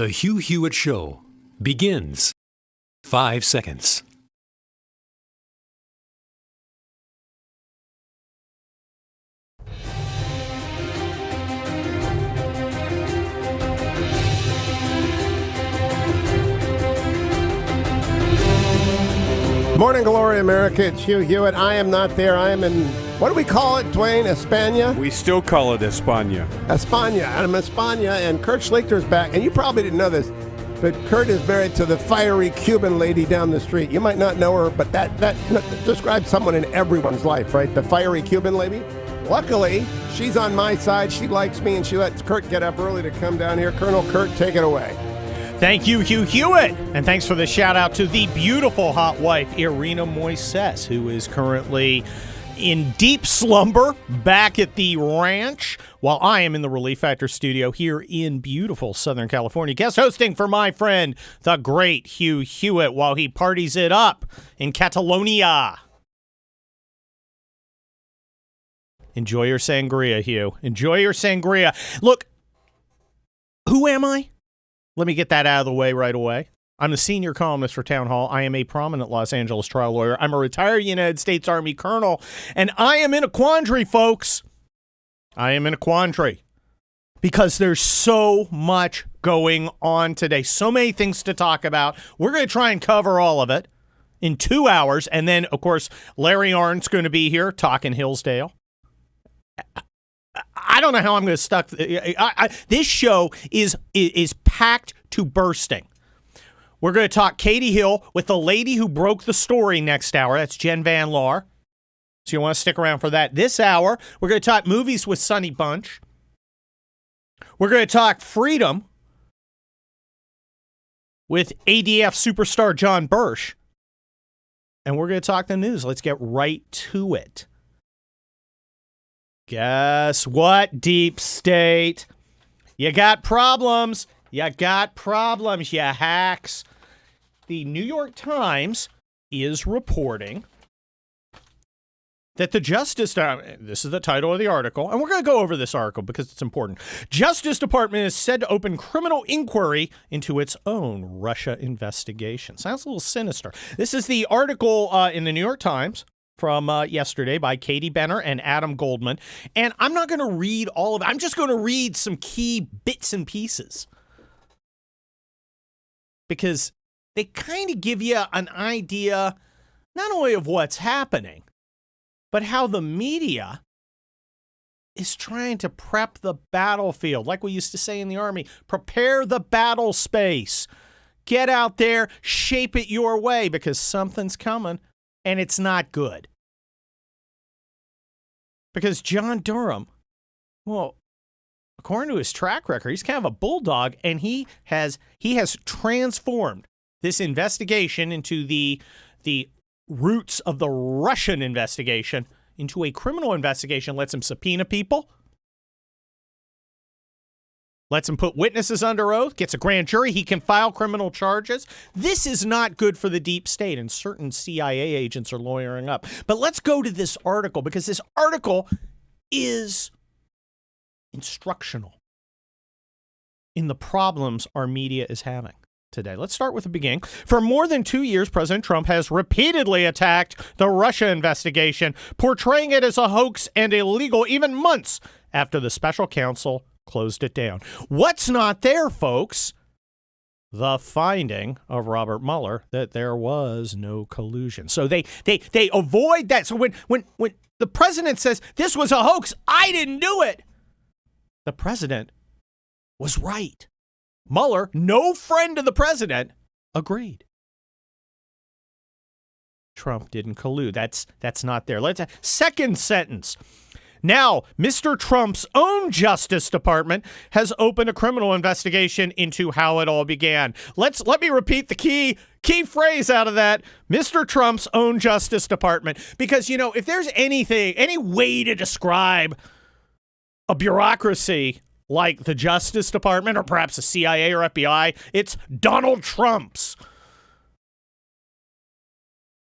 The Hugh Hewitt Show begins 5 seconds. Morning Glory, America. It's Hugh Hewitt. I am not there. I am in, what do we call it, Dwayne? España? We still call it España. España. I'm in España, and Kurt Schlichter's back. And you probably didn't know this, but Kurt is married to the fiery Cuban lady down the street. You might not know her, but that describes someone in everyone's life, right? The fiery Cuban lady. Luckily, she's on my side. She likes me, and she lets Kurt get up early to come down here. Colonel Kurt, take it away. Thank you, Hugh Hewitt. And thanks for the shout out to the beautiful hot wife, Irina Moises, who is currently in deep slumber back at the ranch, while I am in the Relief Factor studio here in beautiful Southern California, guest hosting for my friend, the great Hugh Hewitt, while he parties it up in Catalonia. Enjoy your sangria, Hugh. Enjoy your sangria. Look, who am I? Let me get that out of the way right away. I'm the senior columnist for Town Hall. I am a prominent Los Angeles trial lawyer. I'm a retired United States Army colonel, and I am in a quandary, folks. I am in a quandary because there's so much going on today. So many things to talk about. We're going to try and cover all of it in 2 hours, and then, of course, Larry Arnn's going to be here talking Hillsdale. I don't know how I'm going to stuck. This show is packed to bursting. We're going to talk Katie Hill with the lady who broke the story next hour. That's Jen Van Laar. So you want to stick around for that. This hour, we're going to talk movies with Sonny Bunch. We're going to talk freedom with ADF superstar John Bursch. And we're going to talk the news. Let's get right to it. Guess what, Deep State? You got problems. You got problems, you hacks. The New York Times is reporting that the Justice Department, this is the title of the article, and we're going to go over this article because it's important. Justice Department is said to open criminal inquiry into its own Russia investigation. Sounds a little sinister. This is the article in the New York Times from yesterday by Katie Benner and Adam Goldman. And I'm not going to read all of it. I'm just going to read some key bits and pieces, because they kind of give you an idea not only of what's happening, but how the media is trying to prep the battlefield. Like we used to say in the Army, prepare the battle space. Get out there, shape it your way, because something's coming. And it's not good. Because John Durham, well, according to his track record, he's kind of a bulldog, and he has transformed this investigation into the roots of the Russian investigation into a criminal investigation. Lets him subpoena people. Lets him put witnesses under oath, gets a grand jury, he can file criminal charges. This is not good for the deep state, and certain CIA agents are lawyering up. But let's go to this article, because this article is instructional in the problems our media is having today. Let's start with the beginning. For more than 2 years, President Trump has repeatedly attacked the Russia investigation, portraying it as a hoax and illegal, even months after the special counsel closed it down. What's not there, folks? The finding of Robert Mueller that there was no collusion. So they avoid that. So when the president says this was a hoax, I didn't do it, the president was right. Mueller, no friend of the president, agreed. Trump didn't collude. That's not there. Second sentence. Now, Mr. Trump's own Justice Department has opened a criminal investigation into how it all began. Let me repeat the key phrase out of that. Mr. Trump's own Justice Department. Because, you know, if there's any way to describe a bureaucracy like the Justice Department, or perhaps the CIA or FBI, it's Donald Trump's.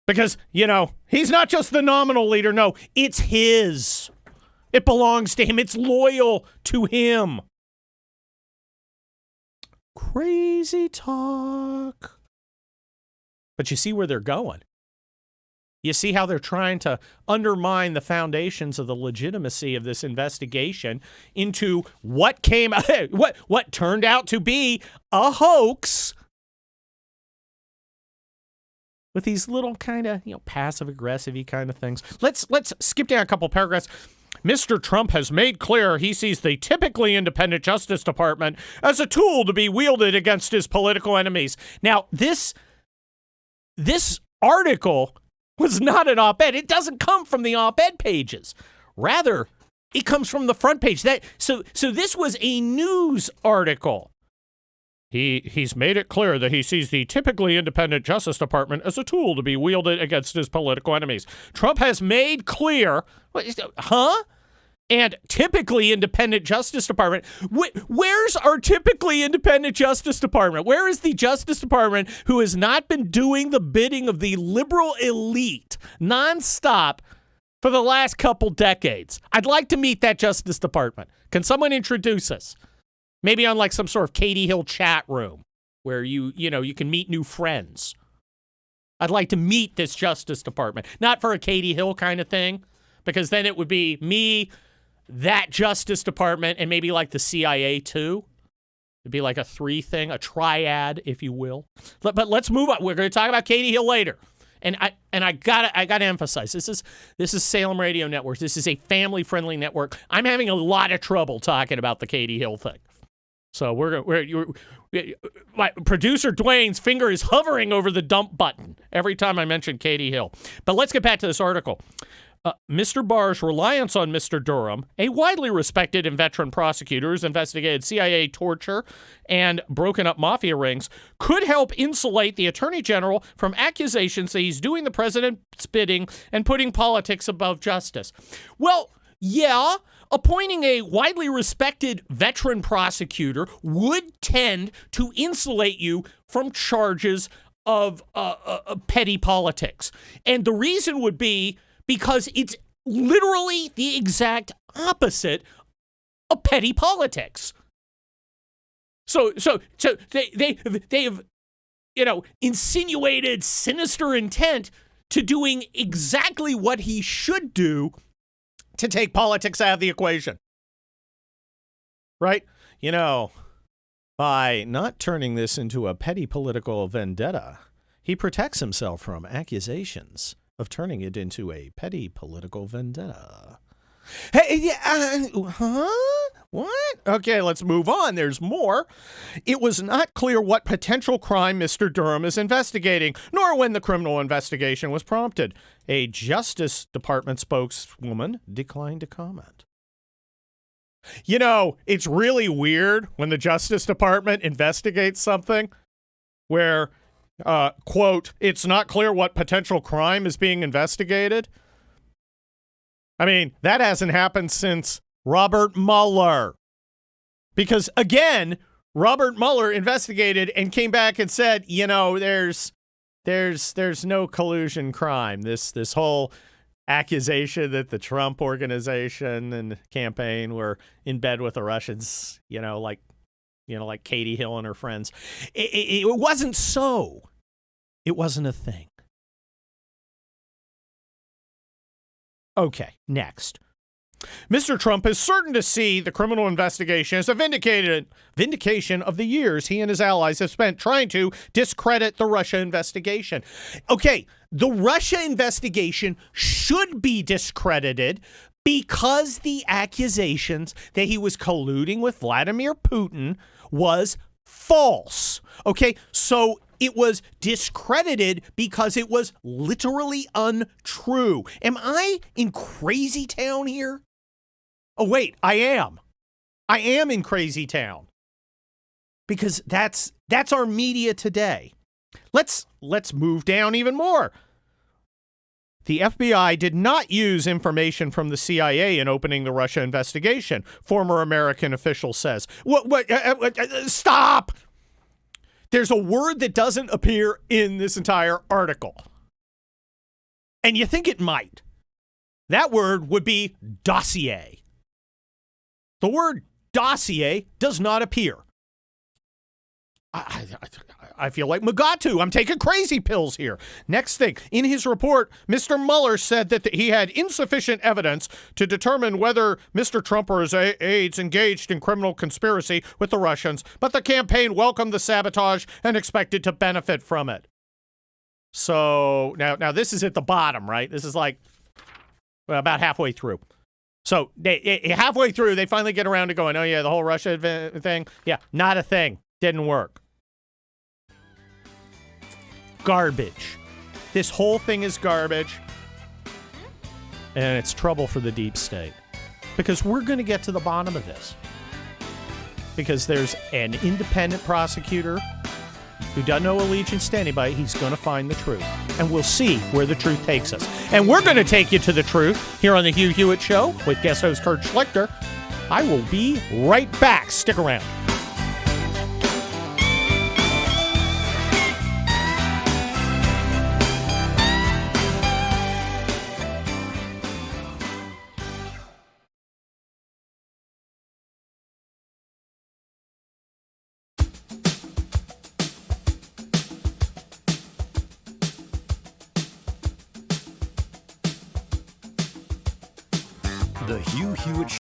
Because, you know, he's not just the nominal leader. No, it's his. It belongs to him. It's loyal to him. Crazy talk. But you see where they're going. You see how they're trying to undermine the foundations of the legitimacy of this investigation into what turned out to be a hoax with these little kind of, passive-aggressive-y kind of things. Let's skip down a couple paragraphs. Mr. Trump has made clear he sees the typically independent Justice Department as a tool to be wielded against his political enemies. Now, this article was not an op-ed. It doesn't come from the op-ed pages. Rather, it comes from the front page. So this was a news article. He's made it clear that he sees the typically independent Justice Department as a tool to be wielded against his political enemies. Trump has made clear, and typically independent Justice Department. Where's our typically independent Justice Department? Where is the Justice Department who has not been doing the bidding of the liberal elite nonstop for the last couple decades? I'd like to meet that Justice Department. Can someone introduce us? Maybe on like some sort of Katie Hill chat room where you can meet new friends. I'd like to meet this Justice Department. Not for a Katie Hill kind of thing, because then it would be me, that Justice Department, and maybe like the CIA too. It'd be like a three thing, a triad, if you will. But let's move on. We're going to talk about Katie Hill later. And I gotta emphasize, this is Salem Radio Network. This is a family-friendly network. I'm having a lot of trouble talking about the Katie Hill thing. So my producer Dwayne's finger is hovering over the dump button every time I mention Katie Hill. But let's get back to this article. Mr. Barr's reliance on Mr. Durham, a widely respected and veteran prosecutor who's investigated CIA torture and broken up mafia rings, could help insulate the Attorney General from accusations that he's doing the president's bidding and putting politics above justice. Well, yeah, appointing a widely respected veteran prosecutor would tend to insulate you from charges of petty politics. And the reason would be because it's literally the exact opposite of petty politics. So they've insinuated sinister intent to doing exactly what he should do to take politics out of the equation. Right? By not turning this into a petty political vendetta, he protects himself from accusations of turning it into a petty political vendetta. Hey, what? Okay, let's move on. There's more. It was not clear what potential crime Mr. Durham is investigating, nor when the criminal investigation was prompted. A Justice Department spokeswoman declined to comment. It's really weird when the Justice Department investigates something where quote, it's not clear what potential crime is being investigated. I mean, that hasn't happened since Robert Mueller. Because, again, Robert Mueller investigated and came back and said, there's no collusion crime. This whole accusation that the Trump organization and campaign were in bed with the Russians, like Katie Hill and her friends. It wasn't so. It wasn't a thing. Okay, next. Mr. Trump is certain to see the criminal investigation as a vindication of the years he and his allies have spent trying to discredit the Russia investigation. Okay, the Russia investigation should be discredited because the accusations that he was colluding with Vladimir Putin was false. Okay, so it was discredited because it was literally untrue. Am I in crazy town here? Oh, wait, I am. I am in crazy town. Because that's our media today. Let's move down even more. The FBI did not use information from the CIA in opening the Russia investigation, former American official says. Stop! There's a word that doesn't appear in this entire article. And you think it might. That word would be dossier. The word dossier does not appear. I feel like Mugatu. I'm taking crazy pills here. Next thing, in his report, Mr. Mueller said that he had insufficient evidence to determine whether Mr. Trump or his aides engaged in criminal conspiracy with the Russians, but the campaign welcomed the sabotage and expected to benefit from it. So now this is at the bottom, right? This is like about halfway through. So halfway through, they finally get around to going, oh yeah, the whole Russia thing, yeah, not a thing. Didn't work. Garbage. This whole thing is garbage. And it's trouble for the deep state. Because we're going to get to the bottom of this. Because there's an independent prosecutor who doesn't owe allegiance to anybody. He's going to find the truth. And we'll see where the truth takes us. And we're going to take you to the truth here on the Hugh Hewitt Show with guest host Kurt Schlichter. I will be right back. Stick around. The Hugh Hewitt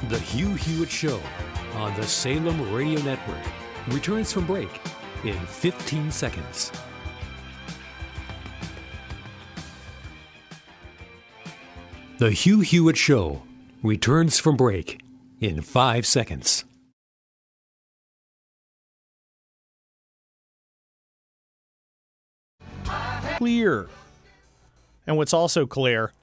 The Hugh Hewitt Show on the Salem Radio Network returns from break in 15 seconds. The Hugh Hewitt Show returns from break in 5 seconds. Clear. And what's also clear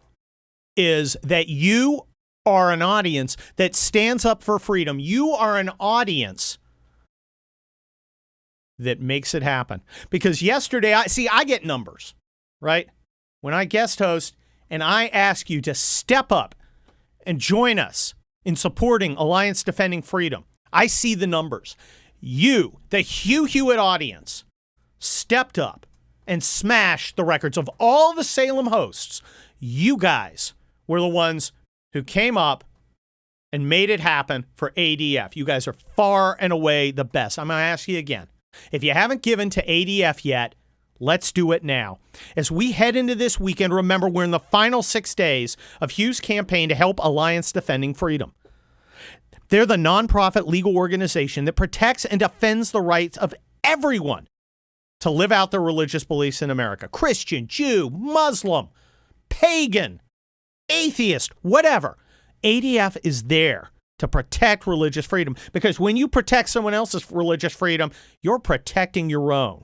is that you are an audience that stands up for freedom. You are an audience that makes it happen. Because yesterday, I get numbers, right? When I guest host and I ask you to step up and join us in supporting Alliance Defending Freedom, I see the numbers. You, the Hugh Hewitt audience, stepped up and smashed the records of all the Salem hosts. You guys were the ones who came up and made it happen for ADF. You guys are far and away the best. I'm going to ask you again. If you haven't given to ADF yet, let's do it now. As we head into this weekend, remember, we're in the final 6 days of Hugh's campaign to help Alliance Defending Freedom. They're the nonprofit legal organization that protects and defends the rights of everyone to live out their religious beliefs in America. Christian, Jew, Muslim, pagan, atheist, whatever. ADF is there to protect religious freedom, because when you protect someone else's religious freedom, you're protecting your own.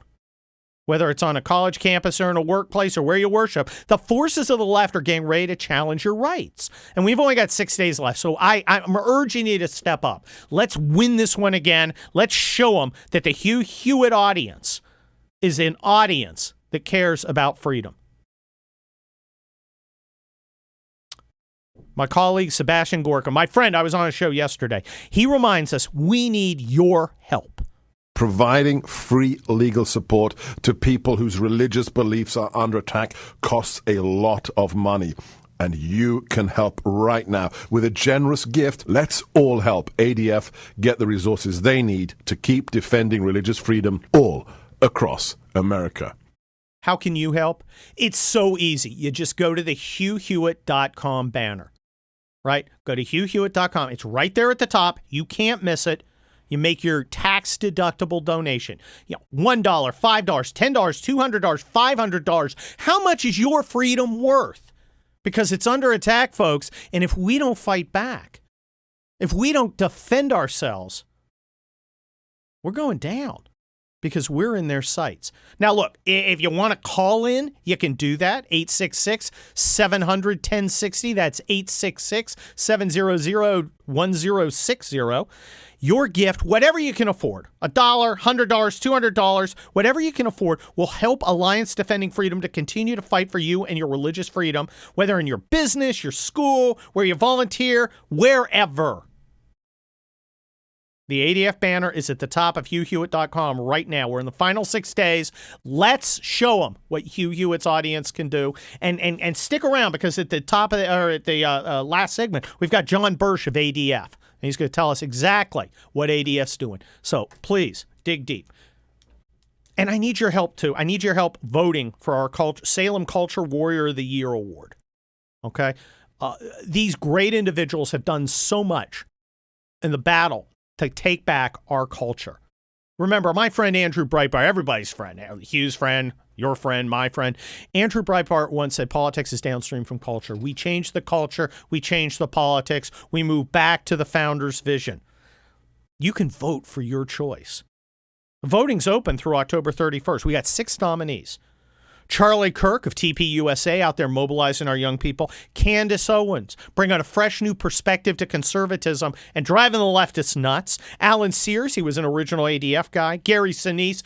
Whether it's on a college campus or in a workplace or where you worship, the forces of the left are getting ready to challenge your rights. And we've only got 6 days left, so I'm urging you to step up. Let's win this one again. Let's show them that the Hugh Hewitt audience is an audience that cares about freedom. My colleague, Sebastian Gorka, my friend, I was on a show yesterday. He reminds us we need your help. Providing free legal support to people whose religious beliefs are under attack costs a lot of money. And you can help right now. With a generous gift, let's all help ADF get the resources they need to keep defending religious freedom all across America. How can you help? It's so easy. You just go to the HughHewitt.com banner, right? Go to HughHewitt.com. It's right there at the top. You can't miss it. You make your tax-deductible donation. $1, $5, $10, $200, $500. How much is your freedom worth? Because it's under attack, folks. And if we don't fight back, if we don't defend ourselves, we're going down. Because we're in their sights. Now, look, if you want to call in, you can do that. 866-700-1060. That's 866-700-1060. Your gift, whatever you can afford, $1, $100, $200, whatever you can afford, will help Alliance Defending Freedom to continue to fight for you and your religious freedom, whether in your business, your school, where you volunteer, wherever. The ADF banner is at the top of HughHewitt.com right now. We're in the final 6 days. Let's show them what Hugh Hewitt's audience can do, and stick around, because at the top of the last segment, we've got John Bursch of ADF, and he's going to tell us exactly what ADF's doing. So please dig deep. And I need your help too. I need your help voting for our Salem Culture Warrior of the Year award. Okay, these great individuals have done so much in the battle to take back our culture. Remember, my friend Andrew Breitbart, everybody's friend, Hugh's friend, your friend, my friend, Andrew Breitbart once said politics is downstream from culture. We change the culture, we change the politics, we move back to the founder's vision. You can vote for your choice. Voting's open through October 31st. We got 6 nominees. Charlie Kirk of TPUSA out there mobilizing our young people. Candace Owens, bringing a fresh new perspective to conservatism and driving the leftists nuts. Alan Sears, he was an original ADF guy. Gary Sinise,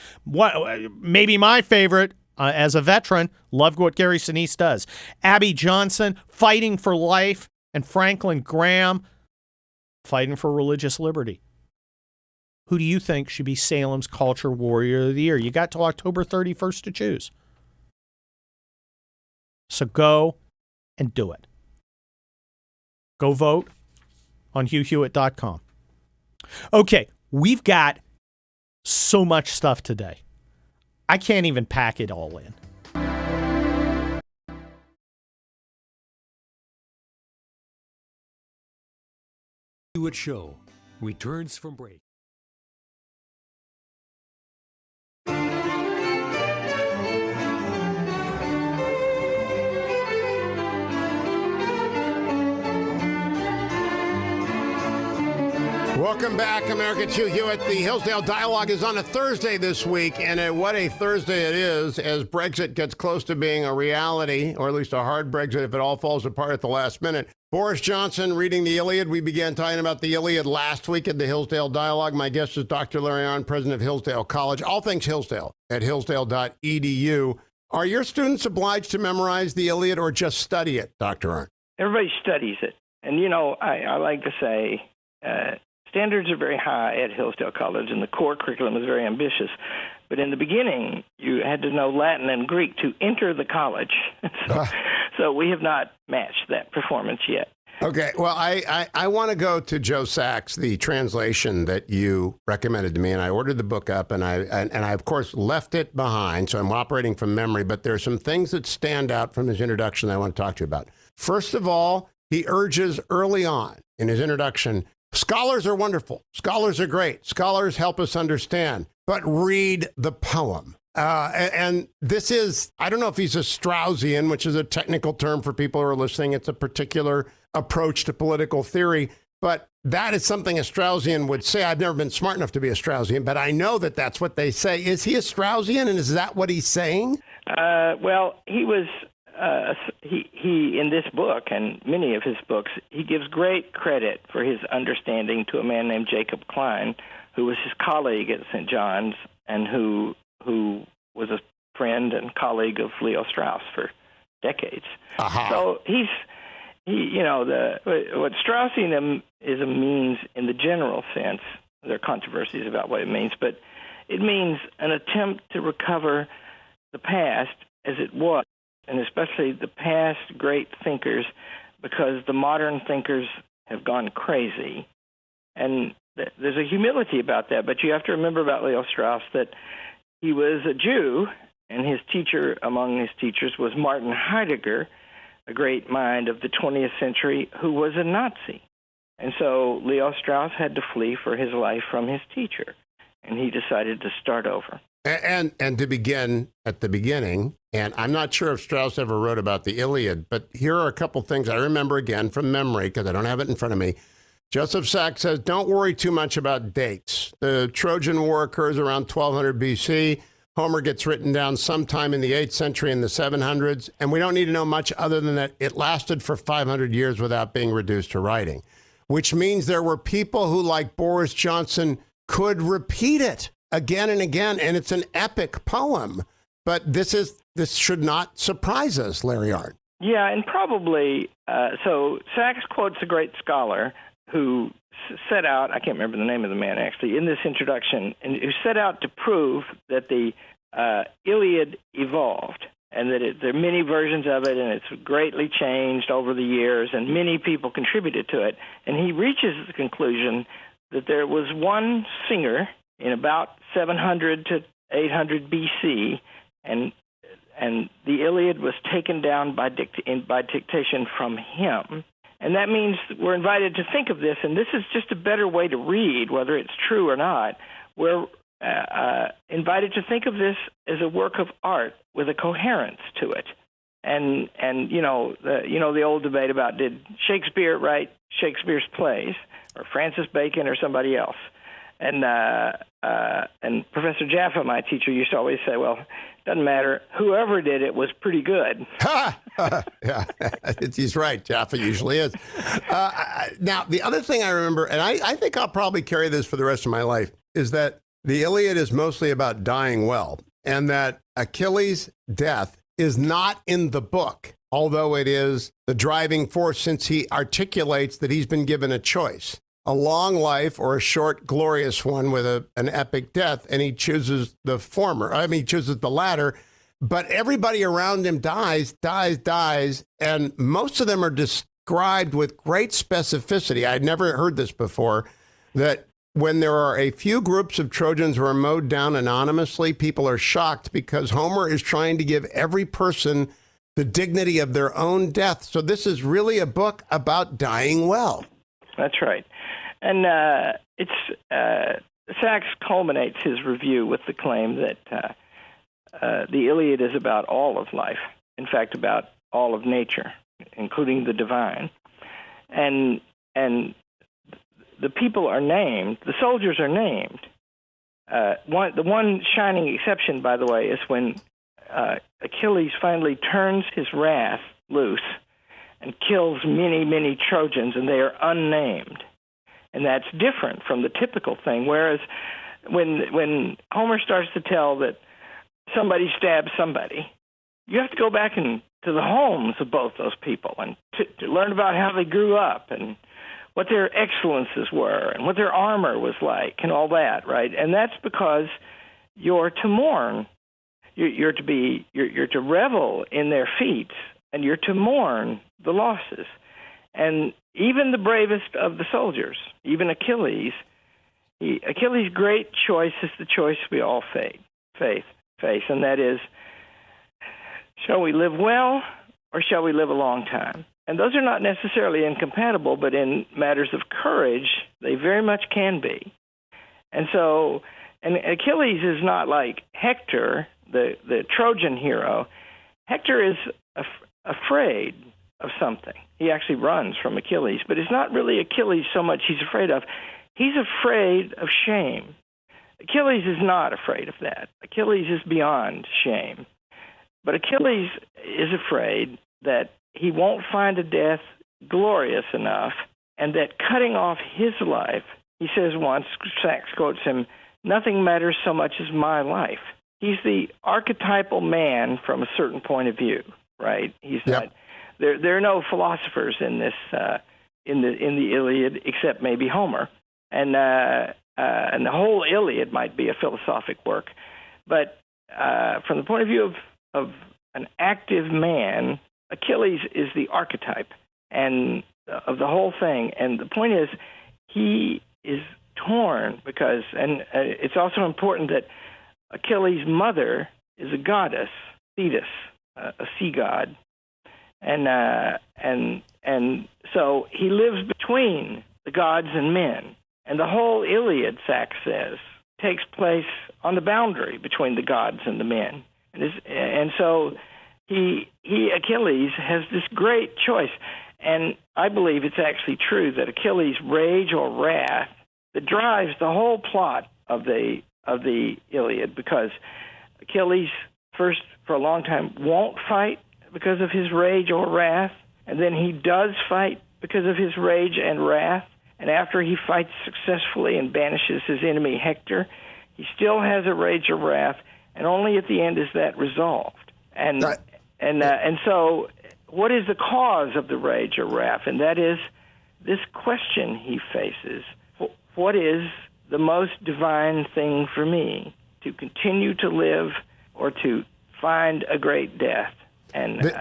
maybe my favorite as a veteran, loved what Gary Sinise does. Abby Johnson, fighting for life. And Franklin Graham, fighting for religious liberty. Who do you think should be Salem's Culture Warrior of the Year? You got till October 31st to choose. So go and do it. Go vote on HughHewitt.com. Okay, we've got so much stuff today. I can't even pack it all in. Hewitt Show returns from break. Welcome back, America. It's Hugh Hewitt. The Hillsdale Dialogue is on a Thursday this week, and what a Thursday it is as Brexit gets close to being a reality, or at least a hard Brexit if it all falls apart at the last minute. Boris Johnson reading the Iliad. We began talking about the Iliad last week at the Hillsdale Dialogue. My guest is Dr. Larry Arnn, president of Hillsdale College. All things Hillsdale at hillsdale.edu. Are your students obliged to memorize the Iliad or just study it, Dr. Arnn? Everybody studies it. And, you know, I like to say standards are very high at Hillsdale College, and the core curriculum is very ambitious. But in the beginning, you had to know Latin and Greek to enter the college. So we have not matched that performance yet. Okay, well, I want to go to Joe Sachs, the translation that you recommended to me, and I ordered the book up, and I of course left it behind, so I'm operating from memory, but there are some things that stand out from his introduction that I want to talk to you about. First of all, he urges early on in his introduction, scholars are wonderful, scholars are great, scholars help us understand, but read the poem. And this is, I don't know if he's a Straussian, which is a technical term for people who are listening. It's a particular approach to political theory, but that is something a Straussian would say. I've never been smart enough to be a Straussian, but I know that that's what they say. Is he a Straussian, and is that what he's saying? Well, he was, he in this book and many of his books, he gives great credit for his understanding to a man named Jacob Klein, who was his colleague at St. John's and who was a friend and colleague of Leo Strauss for decades. So what Straussianism means in the general sense, there are controversies about what it means, but it means an attempt to recover the past as it was, and especially the past great thinkers, because the modern thinkers have gone crazy. And there's a humility about that, but you have to remember about Leo Strauss that he was a Jew, and his teacher among his teachers was Martin Heidegger, a great mind of the 20th century, who was a Nazi. And so Leo Strauss had to flee for his life from his teacher, and he decided to start over. And to begin at the beginning, and I'm not sure if Strauss ever wrote about the Iliad, but here are a couple things I remember again from memory, because I don't have it in front of me. Joseph Sachs says, don't worry too much about dates. The Trojan War occurs around 1200 BC. Homer gets written down sometime in the 8th century in the 700s, and we don't need to know much other than that it lasted for 500 years without being reduced to writing, which means there were people who, like Boris Johnson, could repeat it again and again, and it's an epic poem. But this should not surprise us, Larry Arnn. Yeah, and probably, so Sachs quotes a great scholar who set out, I can't remember the name of the man actually, in this introduction, and who set out to prove that the Iliad evolved and that there are many versions of it and it's greatly changed over the years and many people contributed to it. And he reaches the conclusion that there was one singer in about 700 to 800 BC, and the Iliad was taken down by dictation from him. And that means we're invited to think of this, and this is just a better way to read, whether it's true or not. We're invited to think of this as a work of art with a coherence to it. And the old debate about did Shakespeare write Shakespeare's plays, or Francis Bacon, or somebody else? And Professor Jaffa, my teacher, used to always say, well, it doesn't matter. Whoever did it was pretty good. Yeah, he's right. Jaffa usually is. Now, the other thing I remember, and I think I'll probably carry this for the rest of my life, is that the Iliad is mostly about dying well, and that Achilles' death is not in the book, although it is the driving force, since he articulates that he's been given a choice. A long life or a short, glorious one with an epic death, and he chooses the former. He chooses the latter, but everybody around him dies, and most of them are described with great specificity. I'd never heard this before, that when there are a few groups of Trojans who are mowed down anonymously, people are shocked because Homer is trying to give every person the dignity of their own death. So this is really a book about dying well. That's right. And Sachs culminates his review with the claim that the Iliad is about all of life, in fact, about all of nature, including the divine. And the people are named, the soldiers are named. The one shining exception, by the way, is when Achilles finally turns his wrath loose and kills many, many Trojans, and they are unnamed. And that's different from the typical thing, whereas when Homer starts to tell that somebody stabbed somebody, you have to go back to the homes of both those people and to learn about how they grew up and what their excellences were and what their armor was like and all that, right? And that's because you're to mourn. You're to revel in their feats, and you're to mourn the losses. And even the bravest of the soldiers, even Achilles' great choice is the choice we all face, and that is, shall we live well or shall we live a long time? And those are not necessarily incompatible, but in matters of courage, they very much can be. And so, and Achilles is not like Hector, the Trojan hero. Hector is afraid of something. He actually runs from Achilles, but it's not really Achilles so much he's afraid of. He's afraid of shame. Achilles is not afraid of that. Achilles is beyond shame. But Achilles is afraid that he won't find a death glorious enough, and that cutting off his life, he says once, Sachs quotes him, nothing matters so much as my life. He's the archetypal man from a certain point of view, right? He's not. There are no philosophers in this in the Iliad except maybe Homer, and the whole Iliad might be a philosophic work, but from the point of view of an active man, Achilles is the archetype and of the whole thing. And the point is, he is torn because, and it's also important that Achilles' mother is a goddess, Thetis, a sea god, and so he lives between the gods and men. And the whole Iliad, Sachs says, takes place on the boundary between the gods and the men. And so Achilles has this great choice. And I believe it's actually true that Achilles' rage or wrath that drives the whole plot of the Iliad, because Achilles first for a long time won't fight because of his rage or wrath, and then he does fight because of his rage and wrath. And after he fights successfully and banishes his enemy Hector, he still has a rage or wrath, and only at the end is that resolved. And so, what is the cause of the rage or wrath? And that is this question he faces: what is the most divine thing for me, to continue to live or to find a great death? And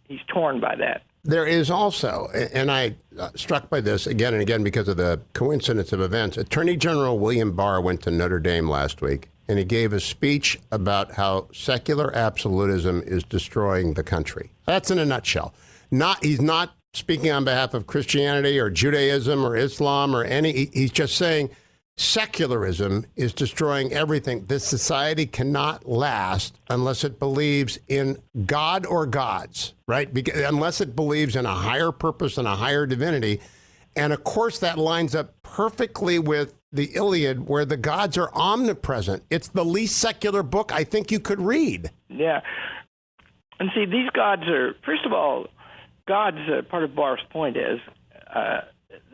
he's torn by that. There is also, and I struck by this again and again because of the coincidence of events, Attorney General William Barr went to Notre Dame last week, and he gave a speech about how secular absolutism is destroying the country. That's in a nutshell. He's not speaking on behalf of Christianity or Judaism or Islam or he's just saying secularism is destroying everything. This society cannot last unless it believes in God or gods, right? Unless it believes in a higher purpose and a higher divinity. And of course, that lines up perfectly with the Iliad, where the gods are omnipresent. It's the least secular book I think you could read. Yeah. And see, these gods are, first of all, gods, part of Barr's point is,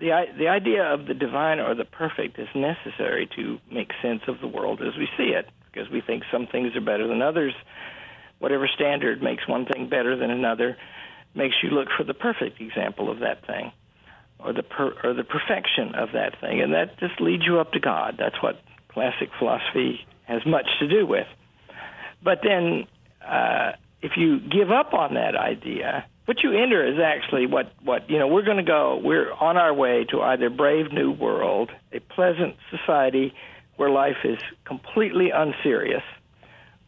the idea of the divine or the perfect is necessary to make sense of the world as we see it, because we think some things are better than others. Whatever standard makes one thing better than another makes you look for the perfect example of that thing, or the perfection of that thing, and that just leads you up to God. That's what classic philosophy has much to do with. But then, if you give up on that idea, what you enter is actually what we're on our way to either brave new world, a pleasant society where life is completely unserious,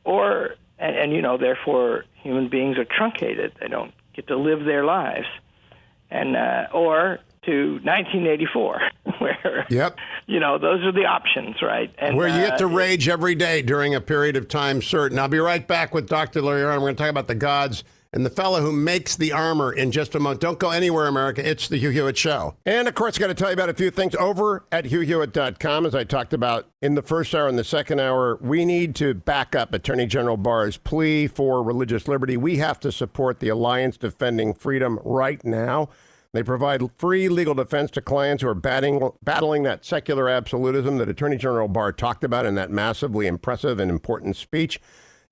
or, therefore human beings are truncated. They don't get to live their lives. And or to 1984, where Yep. Those are the options, right? And Where you get to rage every day during a period of time certain. I'll be right back with Dr. Larry Arnn. We're going to talk about the gods and the fellow who makes the armor in just a moment. Don't go anywhere, America. It's the Hugh Hewitt Show. And, of course, got to tell you about a few things over at HughHewitt.com. As I talked about in the first hour and the second hour, we need to back up Attorney General Barr's plea for religious liberty. We have to support the Alliance Defending Freedom right now. They provide free legal defense to clients who are battling that secular absolutism that Attorney General Barr talked about in that massively impressive and important speech.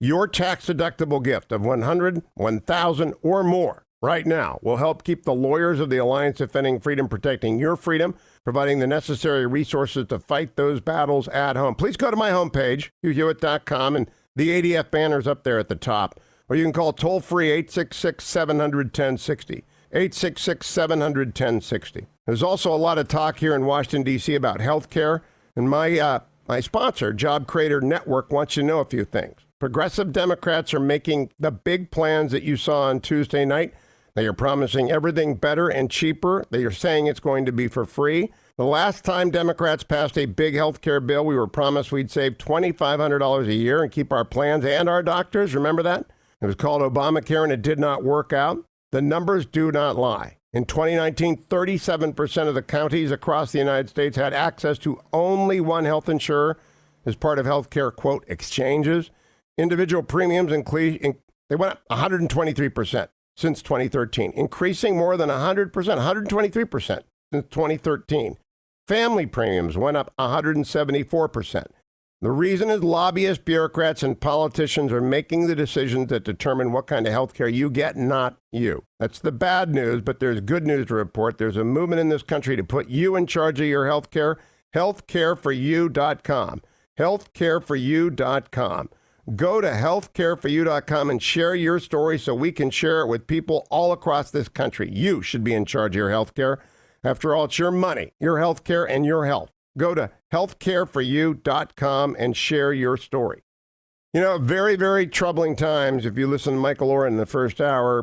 Your tax-deductible gift of $100, $1,000, or more right now will help keep the lawyers of the Alliance Defending Freedom protecting your freedom, providing the necessary resources to fight those battles at home. Please go to my homepage, HughHewitt.com, and the ADF banner's up there at the top. Or you can call toll-free 866-700-1060. 866-700-1060. There's also a lot of talk here in Washington, D.C. about health care, and my sponsor, Job Creator Network, wants you to know a few things. Progressive Democrats are making the big plans that you saw on Tuesday night. They are promising everything better and cheaper. They are saying it's going to be for free. The last time Democrats passed a big health care bill, we were promised we'd save $2,500 a year and keep our plans and our doctors. Remember that? It was called Obamacare, and it did not work out. The numbers do not lie. In 2019, 37% of the counties across the United States had access to only one health insurer as part of healthcare, quote, exchanges. Individual premiums they went up 123% since 2013, increasing more than 100%, 123% since 2013. Family premiums went up 174%. The reason is lobbyists, bureaucrats, and politicians are making the decisions that determine what kind of health care you get, not you. That's the bad news, but there's good news to report. There's a movement in this country to put you in charge of your health care. Healthcareforyou.com. Healthcareforyou.com. Go to healthcareforyou.com and share your story so we can share it with people all across this country. You should be in charge of your health care. After all, it's your money, your health care, and your health. Go to healthcareforyou.com and share your story. Very, very troubling times if you listen to Michael Laar in the first hour.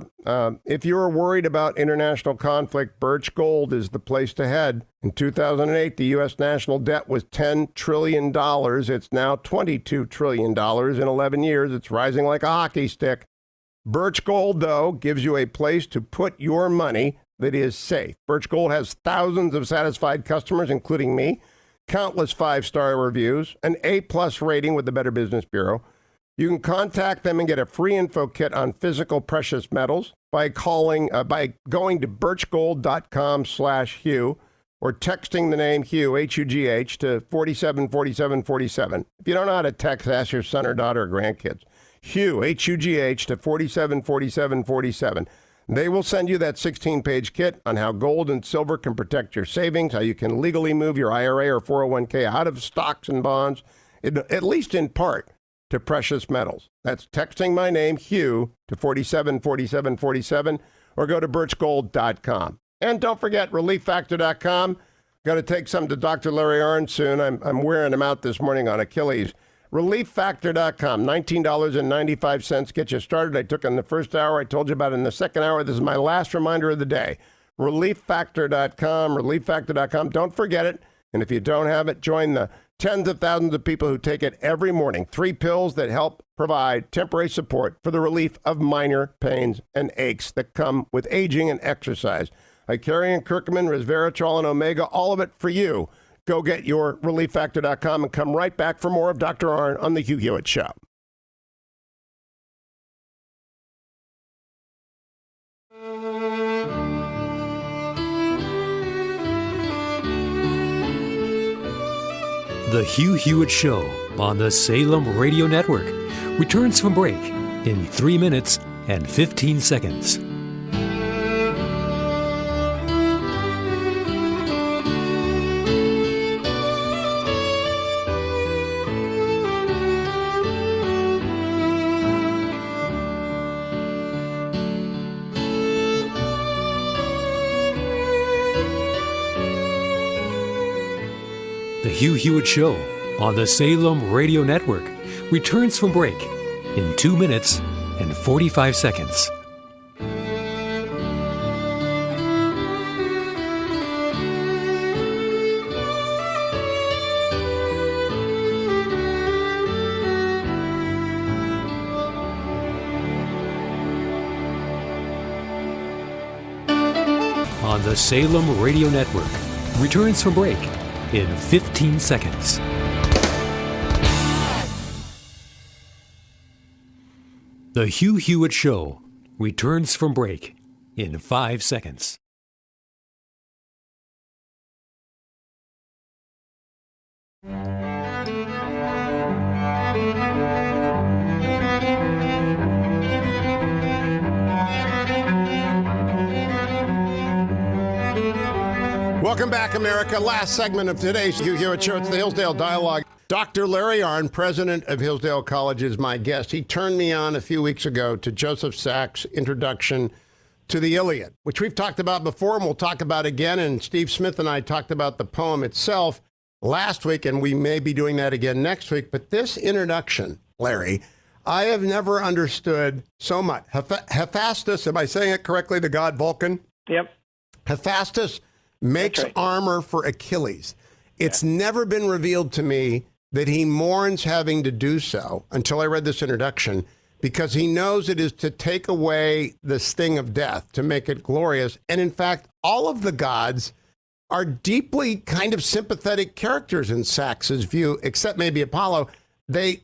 If you are worried about international conflict, Birch Gold is the place to head. In 2008, the U.S. national debt was $10 trillion. It's now $22 trillion. In 11 years, it's rising like a hockey stick. Birch Gold, though, gives you a place to put your money that is safe. Birch Gold has thousands of satisfied customers, including me. Countless 5-star reviews, an A-plus rating with the Better Business Bureau. You can contact them and get a free info kit on physical precious metals by going to birchgold.com/Hugh or texting the name Hugh, H-U-G-H, to 474747. If you don't know how to text, ask your son or daughter or grandkids. Hugh, H-U-G-H, to 474747. They will send you that 16-page kit on how gold and silver can protect your savings, how you can legally move your IRA or 401k out of stocks and bonds, at least in part, to precious metals. That's texting my name, Hugh, to 474747, or go to birchgold.com. And don't forget, relieffactor.com. Got to take some to Dr. Larry Arnn soon. I'm wearing him out this morning on Achilles. Relieffactor.com, $19.95 get you started. I took in the first hour. I told you about it in the second hour. This is my last reminder of the day. Relieffactor.com, relieffactor.com. Don't forget it. And if you don't have it, join the tens of thousands of people who take it every morning. 3 pills that help provide temporary support for the relief of minor pains and aches that come with aging and exercise. Icarian, curcumin, resveratrol, and omega, all of it for you. Go get your relieffactor.com and come right back for more of Dr. Arnn on The Hugh Hewitt Show. The Hugh Hewitt Show on the Salem Radio Network returns from break in 3 minutes and 15 seconds. The Hugh Hewitt Show on the Salem Radio Network returns from break in 2 minutes and 45 seconds. the Salem Radio Network returns from break in 15 seconds. The Hugh Hewitt Show returns from break in 5 seconds. Welcome back, America. Last segment of today's Hugh Hewitt Show. It's the Hillsdale Dialogue. Dr. Larry Arnn, president of Hillsdale College, is my guest. He turned me on a few weeks ago to Joseph Sachs' introduction to the Iliad, which we've talked about before and we'll talk about again. And Steve Smith and I talked about the poem itself last week, and we may be doing that again next week. But this introduction, Larry, I have never understood so much. Hephaestus, am I saying it correctly, the god Vulcan? Yep. Hephaestus makes armor for Achilles. It's never been revealed to me that he mourns having to do so until I read this introduction, because he knows it is to take away the sting of death, to make it glorious. And in fact, all of the gods are deeply kind of sympathetic characters in Sachs's view, except maybe Apollo. They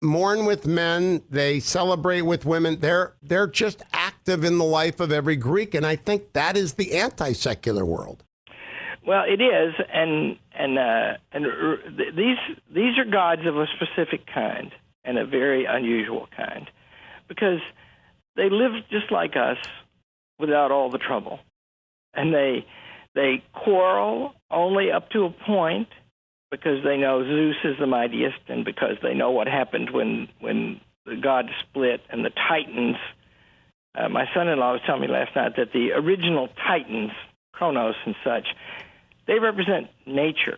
mourn with men, they celebrate with women. They're just active in the life of every Greek, and I think that is the anti-secular world. Well, it is, and these are gods of a specific kind and a very unusual kind, because they live just like us without all the trouble, and they quarrel only up to a point, because they know Zeus is the mightiest, and because they know what happened when the gods split and the Titans. My son-in-law was telling me last night that the original Titans, Kronos and such, they represent nature.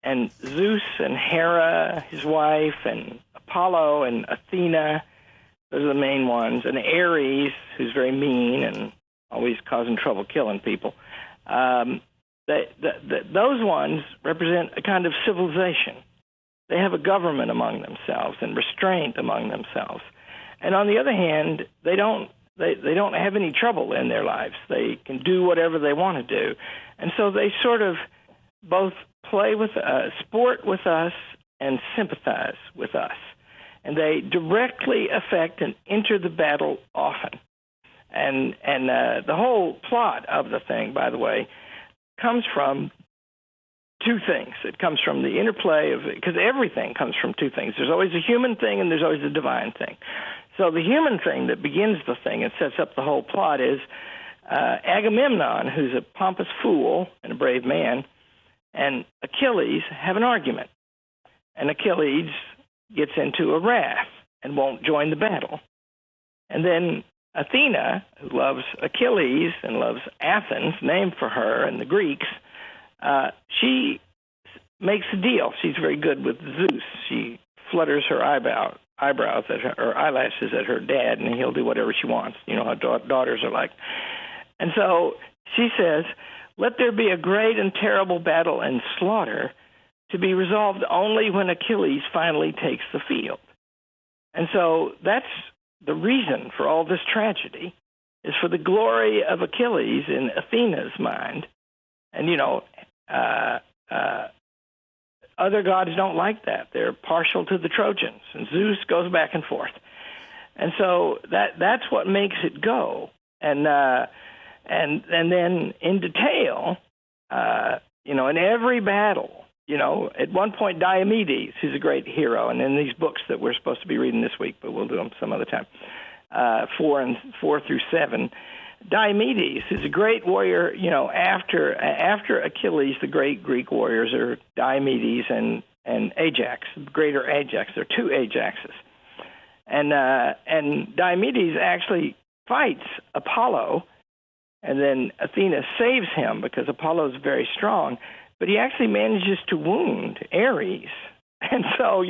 And Zeus and Hera, his wife, and Apollo and Athena, those are the main ones, and Ares, who's very mean and always causing trouble killing people. Those ones represent a kind of civilization. They have a government among themselves and restraint among themselves. And on the other hand, they don't have any trouble in their lives. They can do whatever they want to do. And so they sort of both play with us, sport with us, and sympathize with us. And they directly affect and enter the battle often. And the whole plot of the thing, by the way, comes from two things. It comes from the interplay of, because everything comes from two things. There's always a human thing and there's always a divine thing. So the human thing that begins the thing and sets up the whole plot is Agamemnon, who's a pompous fool and a brave man, and Achilles have an argument. And Achilles gets into a wrath and won't join the battle. And then Athena, who loves Achilles and loves Athens, named for her, and the Greeks, she makes a deal. She's very good with Zeus. She flutters her eyebrows or eyelashes at her dad, and he'll do whatever she wants. You know how daughters are like. And so she says, "Let there be a great and terrible battle and slaughter, to be resolved only when Achilles finally takes the field." And so that's the reason for all this tragedy, is for the glory of Achilles in Athena's mind. And, other gods don't like that. They're partial to the Trojans, and Zeus goes back and forth. And so that's what makes it go. And then in detail, in every battle, at one point Diomedes, who's a great hero, and in these books that we're supposed to be reading this week, but we'll do them some other time, 4 through 7, Diomedes is a great warrior. After Achilles, the great Greek warriors are Diomedes and Ajax, greater Ajax. There are two Ajaxes. And Diomedes actually fights Apollo, and then Athena saves him because Apollo is very strong, but he actually manages to wound Ares. And so,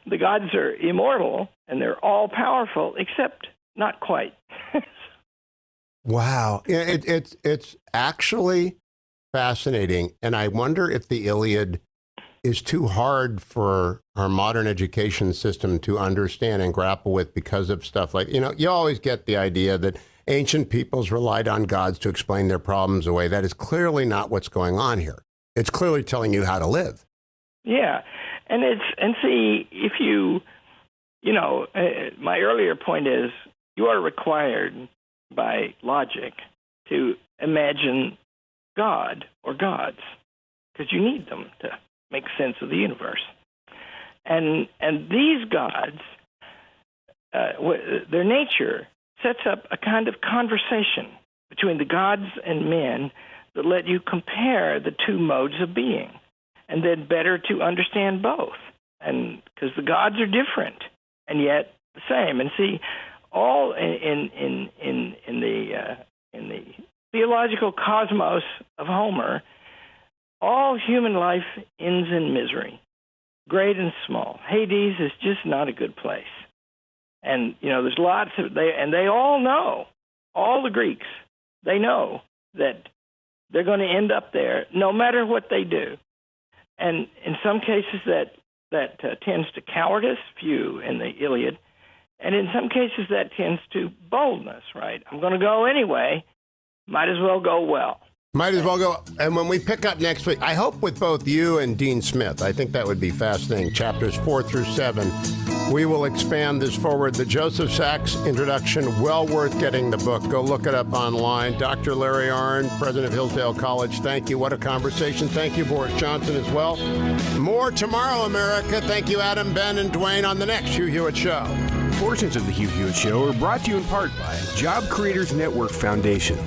the gods are immortal, and they're all powerful, except not quite. Wow. It's actually fascinating. And I wonder if the Iliad is too hard for our modern education system to understand and grapple with because of stuff like, you always get the idea that ancient peoples relied on gods to explain their problems away. That is clearly not what's going on here. It's clearly telling you how to live. Yeah, and see, if my earlier point is you are required by logic to imagine God or gods because you need them to make sense of the universe. And these gods, their nature sets up a kind of conversation between the gods and men that let you compare the two modes of being, and then better to understand both. And because the gods are different and yet the same. And see, all in the theological cosmos of Homer, all human life ends in misery, great and small. Hades is just not a good place. And, there's lots of, they all know, all the Greeks, they know that they're going to end up there no matter what they do. And in some cases that tends to cowardice, few in the Iliad, and in some cases that tends to boldness, right? I'm going to go anyway, might as well go well. Might as well go. And when we pick up next week, I hope with both you and Dean Smith, I think that would be fascinating, chapters 4 through 7, we will expand this forward. The Joseph Sachs introduction, well worth getting the book. Go look it up online. Dr. Larry Arnn, president of Hillsdale College, thank you. What a conversation. Thank you, Boris Johnson, as well. More tomorrow, America. Thank you, Adam, Ben, and Dwayne, on the next Hugh Hewitt Show. Portions of the Hugh Hewitt Show are brought to you in part by Job Creators Network Foundation.